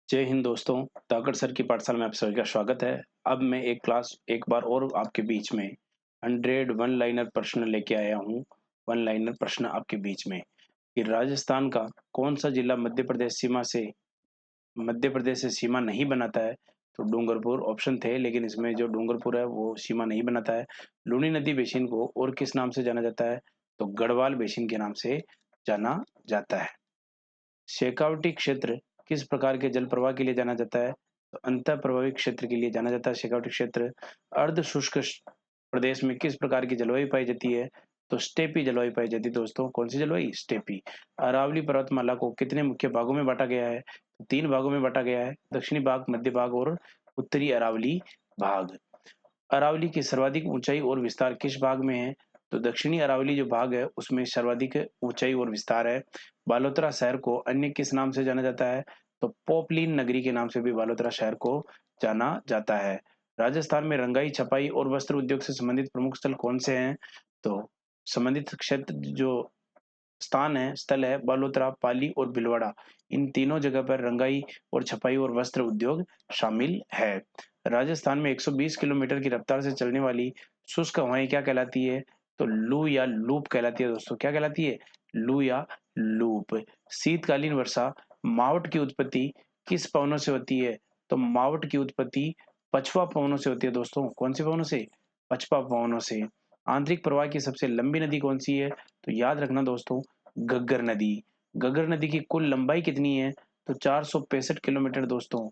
जय हिंद दोस्तों। ताकड़ सर की पाठशाला में आप सभी का स्वागत है। अब मैं एक बार और आपके बीच में 100 वन लाइनर प्रश्न लेके आया हूँ। वन लाइनर प्रश्न आपके बीच में कि राजस्थान का कौन सा जिला मध्य प्रदेश से सीमा नहीं बनाता है। तो डूंगरपुर ऑप्शन थे, लेकिन इसमें जो डूंगरपुर है वो सीमा नहीं बनाता है। लूनी नदी बेसिन को और किस नाम से जाना जाता है? तो गढ़वाल बेसिन के नाम से जाना जाता है। शेखावटी क्षेत्र किस प्रकार के जल प्रवाह के लिए जाना जाता है? तो अंतः प्रभावी क्षेत्र के लिए जाना जाता है शेखावटी क्षेत्र। अर्ध शुष्क प्रदेश में किस प्रकार की जलवायु पाई जाती है? तो स्टेपी जलवायु पाई जाती है दोस्तों। कौन सी जलवायु? स्टेपी। अरावली पर्वतमाला को कितने मुख्य भागों में बांटा गया है? तो 3 भागों में बांटा गया है, दक्षिणी भाग, मध्य भाग और उत्तरी अरावली भाग। अरावली की सर्वाधिक ऊंचाई और विस्तार किस भाग में है? तो दक्षिणी अरावली जो भाग है उसमें सर्वाधिक ऊंचाई और विस्तार है। बालोतरा शहर को अन्य किस नाम से जाना जाता है? तो पोपलीन नगरी के नाम से भी बालोतरा शहर को जाना जाता है। राजस्थान में रंगाई, छपाई और वस्त्र उद्योग से संबंधित प्रमुख स्थल कौन से हैं? तो संबंधित क्षेत्र जो स्थल है बालोतरा, पाली और भीलवाड़ा। इन तीनों जगह पर रंगाई और छपाई और वस्त्र उद्योग शामिल है। राजस्थान में 120 किलोमीटर की रफ्तार से चलने वाली शुष्क हवाएं क्या कहलाती है? तो लू या लूप कहलाती है दोस्तों। क्या कहलाती है? लू या लूप। शीतकालीन वर्षा मावट की उत्पत्ति किस पवनों से होती है? तो मावट की उत्पत्ति पछुआ पवनों से होती है दोस्तों। कौन से पवनों से? पछुआ पवनों से। आंतरिक प्रवाह की सबसे लंबी नदी कौन सी है? तो याद रखना दोस्तों, घग्गर नदी। घग्गर नदी की कुल लंबाई कितनी है? तो 465 किलोमीटर दोस्तों।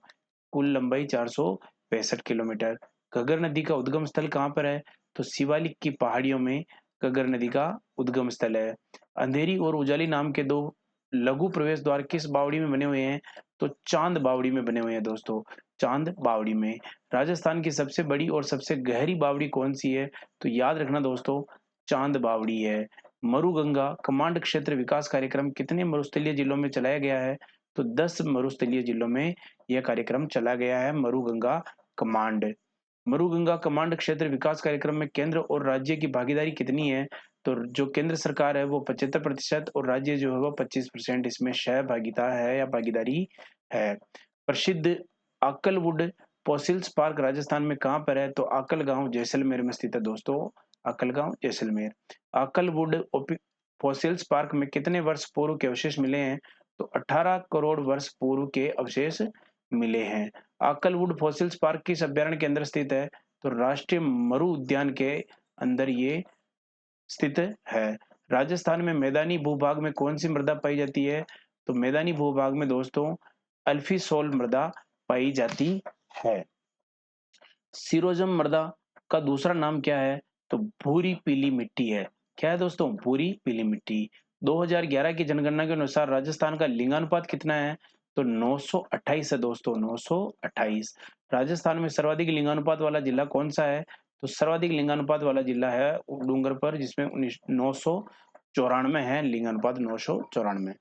कुल लंबाई 465 किलोमीटर। घग्गर नदी का उद्गम स्थल कहाँ पर है? तो शिवालिक की पहाड़ियों में घग्गर नदी का उद्गम स्थल है। अंधेरी और उजाली नाम के दो लघु प्रवेश द्वार किस बावड़ी में बने हुए हैं? तो चांद बावड़ी में बने हुए हैं दोस्तों। चांद बावड़ी में। राजस्थान की सबसे बड़ी और सबसे गहरी बावड़ी कौन सी है? तो याद रखना दोस्तों, चांद बावड़ी है। मरुगंगा कमांड क्षेत्र विकास कार्यक्रम कितने मरुस्थलीय जिलों में चलाया गया है? तो 10 मरुस्थलीय जिलों में यह कार्यक्रम चला गया है, मरुगंगा कमांड। मरुगंगा कमांड क्षेत्र विकास कार्यक्रम में केंद्र और राज्य की भागीदारी कितनी है? तो जो केंद्र सरकार है वो 75% और राज्य जो है वो 25% इसमें सहभागिता है या भागीदारी है। प्रसिद्ध आकलवुड फॉसिल्स पार्क राजस्थान में कहाँ पर है? तो आकल गांव जैसलमेर में स्थित है दोस्तों। आकल गांव जैसलमेर। आकलवुड फॉसिल्स पार्क में कितने वर्ष पूर्व के अवशेष मिले हैं? तो 18 करोड़ वर्ष पूर्व के अवशेष मिले हैं। आकलवुड फॉसिल्स पार्क किस अभ्यारण्य के अंदर स्थित है? तो राष्ट्रीय मरु उद्यान के अंदर ये स्थित है। राजस्थान में मैदानी भूभाग में कौन सी मृदा पाई जाती है? तो मैदानी भूभाग में दोस्तों अल्फी सोल मृदा पाई जाती है। सिरोजम मृदा का दूसरा नाम क्या है? तो भूरी पीली मिट्टी है। क्या है दोस्तों? भूरी पीली मिट्टी। 2011 की जनगणना के अनुसार राजस्थान का लिंगानुपात कितना है? तो 928 है दोस्तों, 928। राजस्थान में सर्वाधिक लिंगानुपात वाला जिला कौन सा है? तो सर्वाधिक लिंगानुपात वाला जिला है डूंगरपुर, जिसमें 994 है लिंगानुपात, 994।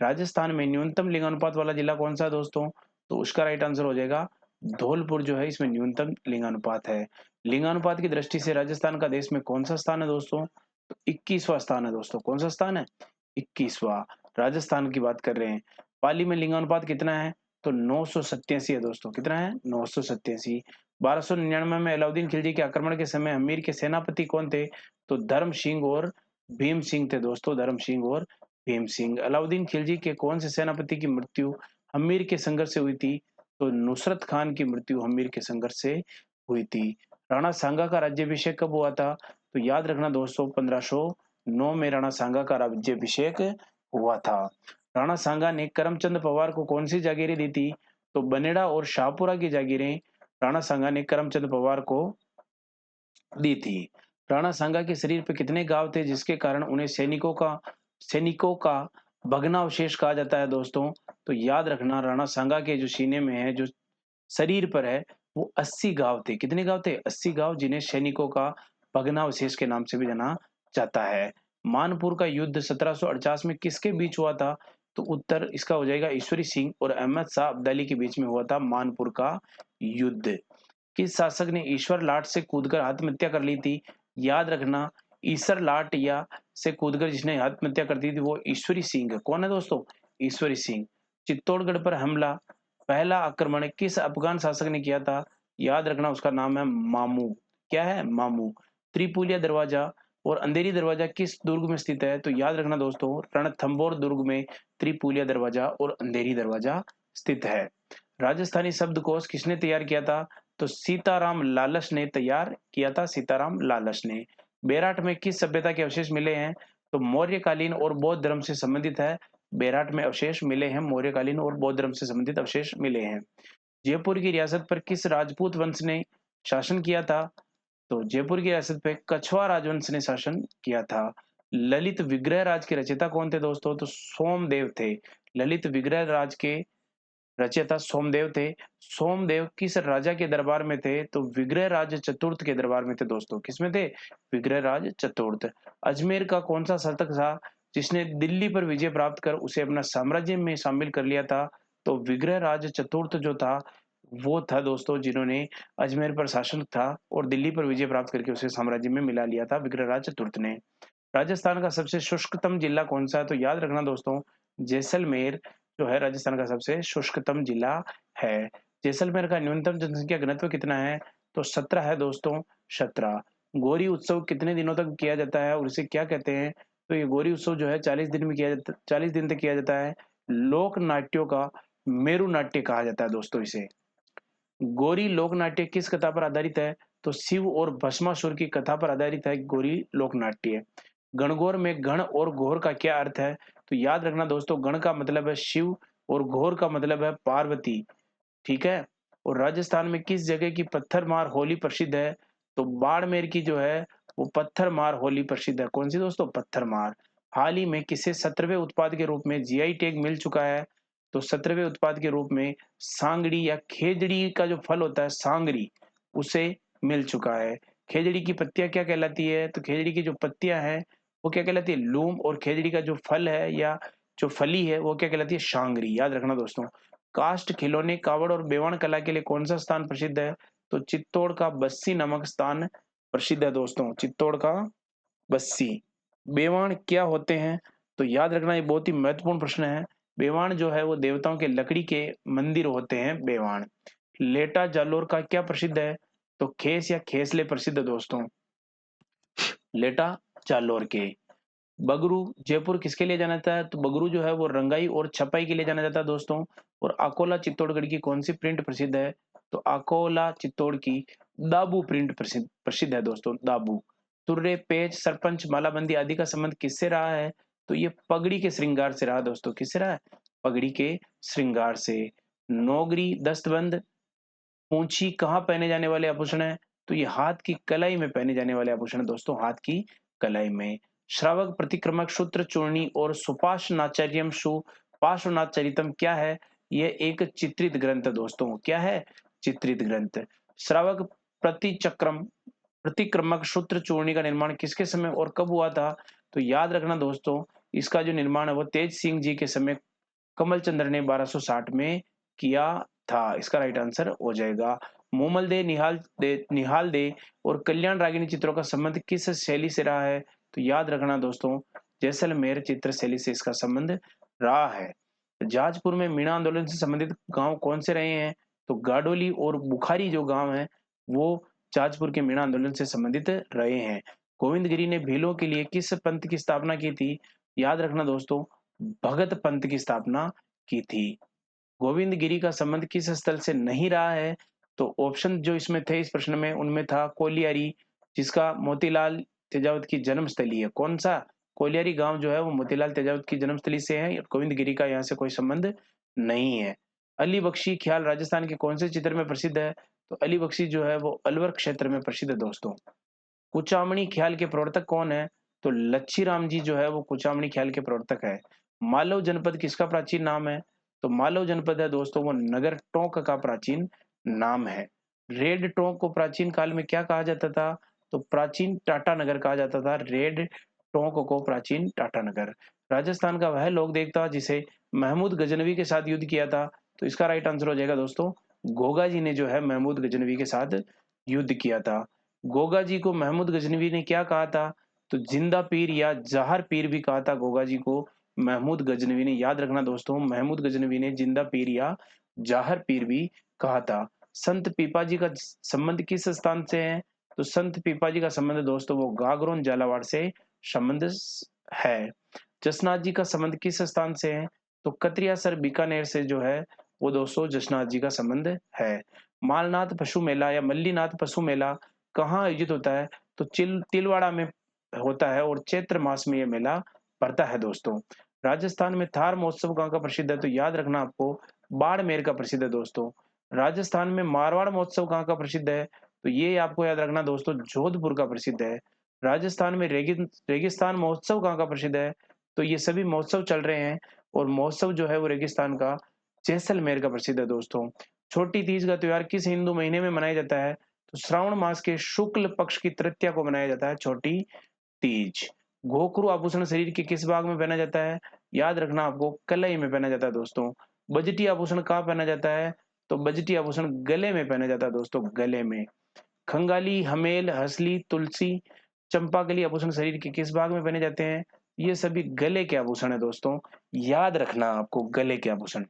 राजस्थान में न्यूनतम लिंगानुपात वाला जिला कौन सा है दोस्तों? तो उसका राइट आंसर हो जाएगा धौलपुर, जो है इसमें न्यूनतम लिंगानुपात है। लिंगानुपात की दृष्टि से राजस्थान का देश में कौन सा स्थान है दोस्तों? तो 21वां स्थान है दोस्तों। कौन सा स्थान है? 21वां। राजस्थान की बात कर रहे हैं। पाली में लिंगानुपात कितना है? तो 987 है दोस्तों। कितना है? 987। 1299 में अलाउद्दीन खिलजी के आक्रमण के समय अमीर के सेनापति कौन थे? तो धर्म सिंह और भीम सिंह थे दोस्तों। धर्म सिंह और भीम सिंह। अलाउद्दीन खिलजी के कौन से सेनापति की मृत्यु हम्मीर के संघर्ष से हुई थी? तो नुसरत खान की मृत्यु हम्मीर के संघर्ष से हुई थी। राणा सांगा का राज्याभिषेक कब हुआ था? तो याद रखना दोस्तों, 1509 में राणा सांगा का राज्याभिषेक हुआ था। राणा सांगा ने करमचंद पवार को कौन सी जागीरें दी थी? तो बनेड़ा और शाहपुरा की जागीरें राणा सांगा ने करमचंद पवार को दी थी। राणा सांगा के शरीर पर कितने घाव थे जिसके कारण उन्हें सैनिकों का भग्नावशेष कहा जाता है दोस्तों? तो याद रखना, राणा सांगा के जो सीने में है, जो शरीर पर है, वो 80 घाव थे। कितने घाव थे? 80 घाव, जिन्हें सैनिकों का भग्नावशेष के नाम से भी जाना जाता है। मानपुर का युद्ध 1748 में किसके बीच हुआ था? तो उत्तर इसका हो जाएगा ईश्वरी सिंह और अहमद शाह अब्दाली के बीच में हुआ था मानपुर का युद्ध। किस शासक ने ईश्वर लाट से कूदकर आत्महत्या कर ली थी? याद रखना, ईश्वर लाट या से कूदकर जिसने आत्महत्या कर दी थी वो ईश्वरी सिंह है। कौन है दोस्तों? ईश्वरी सिंह। चित्तौड़गढ़ पर हमला पहला आक्रमण किस अफगान शासक ने किया था? याद रखना उसका नाम है मामू। क्या है? मामू। त्रिपुलिया दरवाजा और अंधेरी दरवाजा किस दुर्ग में स्थित है? तो याद रखना दोस्तों, रणथंभौर दुर्ग में त्रिपुलिया दरवाजा और अंधेरी दरवाजा स्थित है। राजस्थानी शब्दकोश किसने तैयार किया था? तो सीताराम लालस ने तैयार किया था, सीताराम लालस ने। बेराट में किस सभ्यता के अवशेष मिले हैं? तो मौर्यकालीन और बौद्ध धर्म से संबंधित है। बेराट में अवशेष मिले हैं, मौर्यकालीन और बौद्ध धर्म से संबंधित अवशेष मिले हैं। जयपुर की रियासत पर किस राजपूत वंश ने शासन किया था? तो जयपुर की रियासत पे कछवा राजवंश ने शासन किया था। ललित विग्रह राज के रचयिता कौन थे दोस्तों? तो सोमदेव थे। ललित विग्रह राज के रचयिता सोमदेव थे। सोमदेव किस राजा के दरबार में थे? तो विग्रह राज चतुर्थ के दरबार में थे दोस्तों। किसमें थे? विग्रह राज चतुर्थ। अजमेर का कौन सा शासक था जिसने दिल्ली पर विजय प्राप्त कर उसे अपना साम्राज्य में शामिल कर लिया था? तो विग्रह राज चतुर्थ जो था वो था दोस्तों, जिन्होंने अजमेर पर शासन था और दिल्ली पर विजय प्राप्त करके उसे साम्राज्य में मिला लिया था, विग्रह राज चतुर्थ ने। राजस्थान का सबसे शुष्कतम जिला कौन सा है? तो याद रखना दोस्तों, जैसलमेर जो है राजस्थान का सबसे शुष्कतम जिला है। जैसलमेर का न्यूनतम जनसंख्या घनत्व कितना है? तो 17 है दोस्तों, 17। गोरी उत्सव कितने दिनों तक किया जाता है और इसे क्या कहते हैं? तो ये गोरी उत्सव जो है 40 दिन में किया जाता, 40 दिन तक किया जाता है। लोक नाट्यों का मेरु नाट्य कहा जाता है दोस्तों इसे। गौरी लोक नाट्य किस कथा पर आधारित है? तो शिव और भस्मासुर की कथा पर आधारित है गौरी लोक नाट्य। गणगौर में गण और घोर का क्या अर्थ है? तो याद रखना दोस्तों, गण का मतलब है शिव और घोर का मतलब है पार्वती। ठीक है। और राजस्थान में किस जगह की पत्थर मार होली प्रसिद्ध है? तो बाड़मेर की जो है वो पत्थर मार होली प्रसिद्ध है। कौन सी दोस्तों? पत्थर मार। हाल ही में किसे 17वें उत्पाद के रूप में जीआई टैग मिल चुका है? तो 17वें उत्पाद के रूप में सांगड़ी या खेजड़ी का जो फल होता है सांगरी, उसे मिल चुका है। खेजड़ी की पत्तियां क्या कहलाती है? तो खेजड़ी की जो पत्तियां हैं वो क्या कहलाती है? लूम। और खेजड़ी का जो फल है या जो फली है वो क्या कहलाती है? शांगरी। याद रखना दोस्तों। काष्ठ खिलौने, कावड़ और बेवाण कला के लिए कौन सा स्थान प्रसिद्ध है? तो चित्तौड़ का बस्सी नामक स्थान प्रसिद्ध है दोस्तों, चित्तौड़ का बस्सी। बेवाण क्या होते हैं? तो याद रखना ये बहुत ही महत्वपूर्ण प्रश्न है। बेवाण जो है वो देवताओं के लकड़ी के मंदिर होते हैं बेवाण। लेटा जालोर का क्या प्रसिद्ध है? तो खेस या खेसले प्रसिद्ध है दोस्तों, लेटा जालोर के। बगरू जयपुर किसके लिए जाना जाता है? तो बगरू जो है वो रंगाई और छपाई के लिए जाना जाता है दोस्तों। और अकोला चित्तौड़गढ़ की कौन सी प्रिंट प्रसिद्ध है? तो अकोला चित्तौड़ की दाबू प्रिंट प्रसिद्ध प्रसिद्ध है दोस्तों, दाबू। तुर्रे, पेच, सरपंच, मालाबंदी आदि का संबंध किससे रहा है? तो ये पगड़ी के श्रृंगार से रहा दोस्तों। किससे रहा है? पगड़ी के श्रृंगार से। नौगरी, दस्तबंद, पूंछी कहाँ पहने जाने वाले आभूषण है? तो ये हाथ की कलाई में पहने जाने वाले आभूषण है दोस्तों, हाथ की कलाई में। श्रावक, प्रतिक्रमक, सूत्र चूर्णी और सुपार्श्वनाचार्यम सुपार्श्वनाचरितम क्या है? ये एक चित्रित ग्रंथ है दोस्तों। क्या है? चित्रित ग्रंथ। श्रावक, प्रतिचक्रम, प्रतिक्रमक, सूत्र चूर्णी का निर्माण किसके समय और कब हुआ था? तो याद रखना दोस्तों, इसका जो निर्माण है वो तेज सिंह जी के समय कमल चंद्र ने 1260 में किया था। इसका राइट आंसर हो जाएगा। मोमल दे, निहाल दे और कल्याण रागिनी चित्रों का संबंध किस शैली से रहा है? तो याद रखना दोस्तों, जैसलमेर चित्र शैली से इसका संबंध रहा है। जाजपुर में मीणा आंदोलन से संबंधित गांव कौन से रहे हैं? तो गाडोली और बुखारी जो गांव है वो जाजपुर के मीणा आंदोलन से संबंधित रहे हैं। गोविंदगिरी ने भीलों के लिए किस पंथ की स्थापना की थी? याद रखना दोस्तों, भगत पंथ की स्थापना की थी। गोविंद गिरी का संबंध किस स्थल से नहीं रहा है? तो ऑप्शन जो इसमें थे इस प्रश्न में उनमें था कोलियारी, जिसका मोतीलाल तेजावत की जन्मस्थली है। कौन सा? कोलियारी गांव जो है वो मोतीलाल तेजावत की जन्मस्थली से है। गोविंद गिरी का यहाँ से कोई संबंध नहीं है। अली बख्शी ख्याल राजस्थान के कौन से चित्र में प्रसिद्ध है? तो अली बख्शी जो है वो अलवर क्षेत्र में प्रसिद्ध है दोस्तों। कुचामणी ख्याल के प्रवर्तक कौन है? तो लच्छी राम जी जो है वो कुचामणी ख्याल के प्रवर्तक है। मालव जनपद किसका प्राचीन नाम है? तो मालव जनपद है दोस्तों वो नगर टोंक का प्राचीन नाम है। रेड टोंक को प्राचीन काल में क्या कहा जाता था? तो प्राचीन टाटा नगर कहा जाता था, रेड टोंक को प्राचीन टाटा नगर। राजस्थान का वह लोक देवता जिसे महमूद गजनवी के साथ युद्ध किया था? तो इसका राइट आंसर हो जाएगा दोस्तों, गोगा जी ने जो है महमूद गजनवी के साथ युद्ध किया था। गोगा जी को महमूद गजनवी ने क्या कहा था? तो जिंदा पीर या जहर पीर भी कहा था गोगा जी को महमूद गजनवी ने। याद रखना दोस्तों, महमूद गजनवी ने जिंदा पीर या जाहर पीर भी कहा था। संत पीपाजी का संबंध किस स्थान से है? तो संत पीपाजी का संबंध दोस्तों वो गागरोन झालावाड़ से संबंध है। जसनाथ जी का संबंध किस स्थान से है? तो कतरियासर बीकानेर से जो है वो दोस्तों जसनाथ जी का संबंध है। मालनाथ पशु मेला या मल्लीनाथ पशु मेला कहाँ आयोजित होता है? तो तिलवाड़ा में होता है और चैत्र मास में ये मेला पड़ता है दोस्तों। राजस्थान में थार महोत्सव कहाँ का प्रसिद्ध है? तो याद रखना आपको बाड़मेर का प्रसिद्ध है दोस्तों। राजस्थान में मारवाड़ महोत्सव कहाँ का प्रसिद्ध है? तो ये आपको याद रखना दोस्तों जोधपुर का प्रसिद्ध है। राजस्थान में रेगिस्तान महोत्सव कहाँ का प्रसिद्ध है? तो ये सभी महोत्सव चल रहे हैं और महोत्सव जो है वो रेगिस्तान का जैसलमेर का प्रसिद्ध है दोस्तों। छोटी तीज का त्योहार किस हिंदू महीने में मनाया जाता है? तो श्रावण मास के शुक्ल पक्ष की तृतीया को मनाया जाता है छोटी तीज। घोघरू आभूषण शरीर के किस भाग में पहना जाता है? याद रखना आपको कलाई में पहना जाता है दोस्तों। बजटी आभूषण कहाँ पहना जाता है? तो बजटी आभूषण गले में पहना जाता है दोस्तों, गले में। खंगाली, हमेल, हसली, तुलसी, चंपा के लिए आभूषण शरीर के किस भाग में पहने जाते हैं? ये सभी गले के आभूषण है दोस्तों, याद रखना आपको गले के आभूषण।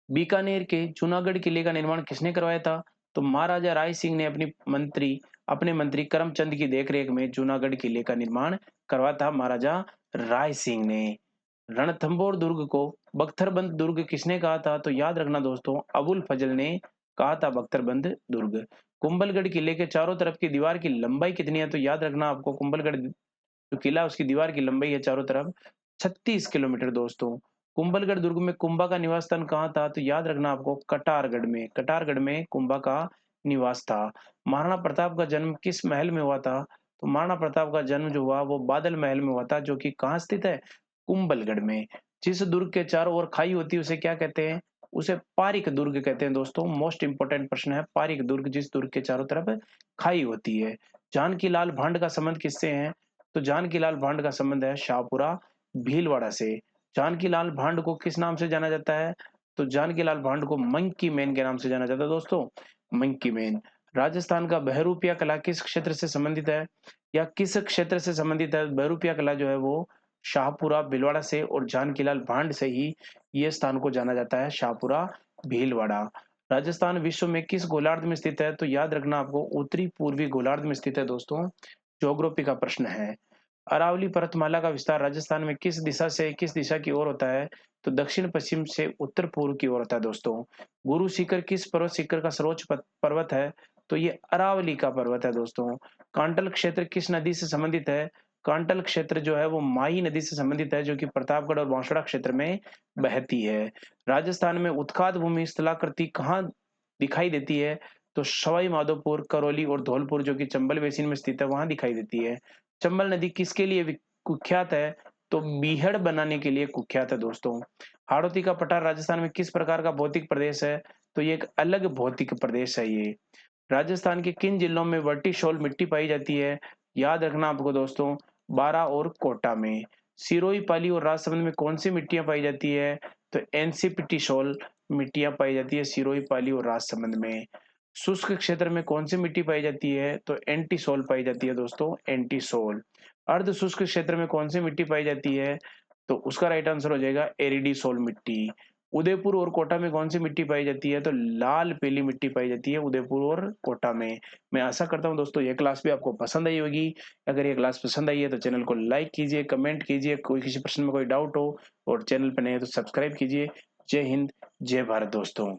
बीकानेर के जूनागढ़ किले का निर्माण किसने करवाया था? तो महाराजा राय सिंह ने अपने मंत्री करमचंद की देखरेख में जूनागढ़ किले का निर्माण करवाया था, महाराजा राय सिंह ने। रणथंभौर दुर्ग को बख्तरबंद दुर्ग किसने कहा था? तो याद रखना दोस्तों अबुल फजल ने कहा था बख्तरबंद दुर्ग। कुंभलगढ़ किले के चारों तरफ की दीवार की लंबाई कितनी है? तो याद रखना आपको कुंभलगढ़ जो किला उसकी दीवार की लंबाई है चारों तरफ 36 किलोमीटर दोस्तों। कुंभलगढ़ दुर्ग में कुंभा का निवास स्थान कहाँ था? तो याद रखना आपको कटारगढ़ में कुंभा का निवास था। महाराणा प्रताप का जन्म किस महल में हुआ था? तो महाराणा प्रताप का जन्म जो हुआ वो बादल महल में हुआ था, जो कि कहाँ स्थित है? कुंभलगढ़ में। जिस दुर्ग के चारों ओर खाई होती है उसे क्या कहते हैं? उसे पारिक दुर्ग कहते हैं दोस्तों। मोस्ट इंपोर्टेंट प्रश्न है, पारिक दुर्ग, जिस दुर्ग के चारों तरफ खाई होती है। जानकी लाल भांड का संबंध किससे है? तो जानकी लाल भांड का संबंध है शाहपुरा भीलवाड़ा से। जानकी लाल भांड को किस नाम से जाना जाता है? तो जानकी लाल भांड को मंकी मैन के नाम से जाना जाता है दोस्तों, मंकी मैन। राजस्थान का बहरूपिया कला किस क्षेत्र से संबंधित है या किस क्षेत्र से संबंधित है? बहरूपिया कला जो है वो शाहपुरा भीलवाड़ा से और जानकीलाल भांड से ही ये स्थान को जाना जाता है, शाहपुरा भीलवाड़ा। राजस्थान विश्व में किस गोलार्ध में स्थित है? तो याद रखना आपको उत्तरी पूर्वी गोलार्ध में स्थित है दोस्तों। ज्योग्राफी का प्रश्न है। अरावली पर्वतमाला का विस्तार राजस्थान में किस दिशा की ओर होता है? तो दक्षिण पश्चिम से उत्तर पूर्व की ओर होता है दोस्तों। गुरु शिखर किस पर्वत शिखर का सर्वोच्च पर्वत है? तो ये अरावली का पर्वत है दोस्तों। कांटल क्षेत्र किस नदी से संबंधित है? कांटल क्षेत्र जो है वो माही नदी से संबंधित है, जो कि प्रतापगढ़ और बांसवाड़ा क्षेत्र में बहती है। राजस्थान में उत्खात भूमि स्थलाकृति कहाँ दिखाई देती है? तो सवाई माधोपुर, करौली और धौलपुर, जो कि चंबल बेसिन में स्थित है, वहां दिखाई देती है। चंबल नदी किसके लिए कुख्यात है? तो बीहड़ बनाने के लिए कुख्यात है दोस्तों। हाड़ौती का पठार राजस्थान में किस प्रकार का भौतिक प्रदेश है? तो ये एक अलग भौतिक प्रदेश है ये। राजस्थान के किन जिलों में वर्टिशॉल मिट्टी पाई जाती है? याद रखना आपको दोस्तों बारां और कोटा में। सिरोही, पाली और राजसमंद में कौन सी मिट्टियां पाई जाती है? तो एनसीपीटीसॉल मिट्टियां पाई जाती है सिरोही, पाली और राजसमंद में। शुष्क क्षेत्र में कौन सी मिट्टी पाई जाती है? तो एंटीसोल पाई जाती है दोस्तों, एंटीसोल। अर्ध शुष्क क्षेत्र में कौन सी मिट्टी पाई जाती है? तो उसका राइट आंसर हो जाएगा एरिडीसोल मिट्टी। उदयपुर और कोटा में कौन सी मिट्टी पाई जाती है? तो लाल पीली मिट्टी पाई जाती है उदयपुर और कोटा में। मैं आशा करता हूं दोस्तों ये क्लास भी आपको पसंद आई होगी। अगर ये क्लास पसंद आई है तो चैनल को लाइक कीजिए, कमेंट कीजिए, कोई किसी प्रश्न में कोई डाउट हो और चैनल पर नए हो तो सब्सक्राइब कीजिए। जय हिंद, जय भारत दोस्तों।